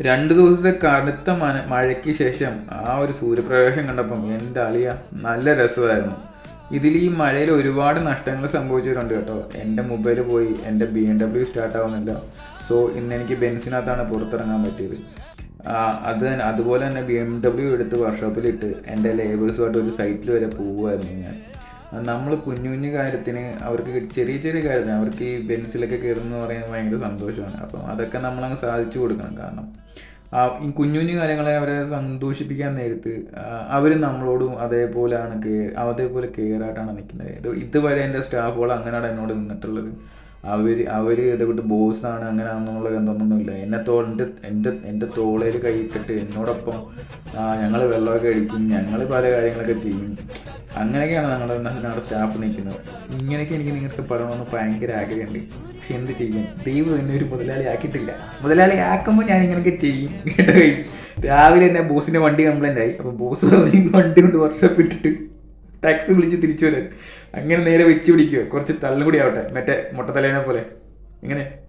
രണ്ട് ദിവസത്തെ കടുത്ത മഴയ്ക്ക് ശേഷം ആ ഒരു സൂര്യപ്രകാശം കണ്ടപ്പം എൻ്റെ അളിയ നല്ല രസമായിരുന്നു. ഇതിൽ ഈ മഴയിൽ ഒരുപാട് നഷ്ടങ്ങൾ സംഭവിച്ചിട്ടുണ്ട് കേട്ടോ. എൻ്റെ മൊബൈൽ പോയി, എൻ്റെ BMW സ്റ്റാർട്ട് ആവുന്നില്ല. സോ ഇന്ന് എനിക്ക് ബെൻസിനകത്താണ് പുറത്തിറങ്ങാൻ പറ്റിയത്. അതുപോലെ തന്നെ BMW എടുത്ത് വർക്ക്ഷോപ്പിലിട്ട് എൻ്റെ ലേബേഴ്സുമായിട്ട് ഒരു സൈറ്റിൽ വരെ പോവുമായിരുന്നു ഞാൻ. നമ്മൾ കുഞ്ഞു കുഞ്ഞു കാര്യത്തിന് അവർക്ക് ചെറിയ ചെറിയ കാര്യത്തിന് അവർക്ക് ഈ ബെൻസിലൊക്കെ കയറുന്നതെന്ന് പറയുന്നത് ഭയങ്കര സന്തോഷമാണ്. അപ്പം അതൊക്കെ നമ്മളങ്ങ് സാധിച്ചു കൊടുക്കണം. കാരണം ഈ കുഞ്ഞു കുഞ്ഞു കാര്യങ്ങളെ അവരെ സന്തോഷിപ്പിക്കാൻ നേരത്ത് അവർ നമ്മളോടും അതേപോലെ കെയർ ആയിട്ടാണ് നിൽക്കുന്നത്. ഇതുവരെ എൻ്റെ സ്റ്റാഫുകൾ അങ്ങനെയാണ് എന്നോട് നിന്നിട്ടുള്ളത്. അവർ ഇതേക്കൂട്ട് ബോസാണ് അങ്ങനെ എന്നുള്ള എന്തൊന്നുമില്ല. എൻ്റെ തോളയിൽ കൈയിട്ടിട്ട് എന്നോടൊപ്പം ഞങ്ങൾ വെള്ളമൊക്കെ കഴിക്കും, ഞങ്ങൾ പല കാര്യങ്ങളൊക്കെ ചെയ്യും. അങ്ങനെയൊക്കെയാണ് ഞങ്ങളുടെ സ്റ്റാഫ് നിൽക്കുന്നത്. ഇങ്ങനെയൊക്കെ എനിക്ക് നിങ്ങൾക്ക് പറയണമെന്ന് ഭയങ്കര ആഗ്രഹമുണ്ട്. പക്ഷെ എന്ത് ചെയ്യും, ദൈവം എന്നെ ഒരു മുതലാളി ആക്കിയിട്ടില്ല. മുതലാളി ആക്കുമ്പോൾ ഞാൻ ഇങ്ങനെയൊക്കെ ചെയ്യും കേട്ടോ. രാവിലെ തന്നെ ബോസിൻ്റെ വണ്ടി കംപ്ലൈൻ്റ് ആയി. അപ്പോൾ ബോസ് വണ്ടി കൊണ്ട് വർക്ക്ഷോപ്പ് ഇട്ടിട്ട് ടാക്സി വിളിച്ച് തിരിച്ചു വരാൻ. അങ്ങനെ നേരെ വെച്ച് പിടിക്കുക, കുറച്ച് തള്ളും കൂടി ആവട്ടെ, മറ്റേ മുട്ടത്തലേനെ പോലെ. ഇങ്ങനെ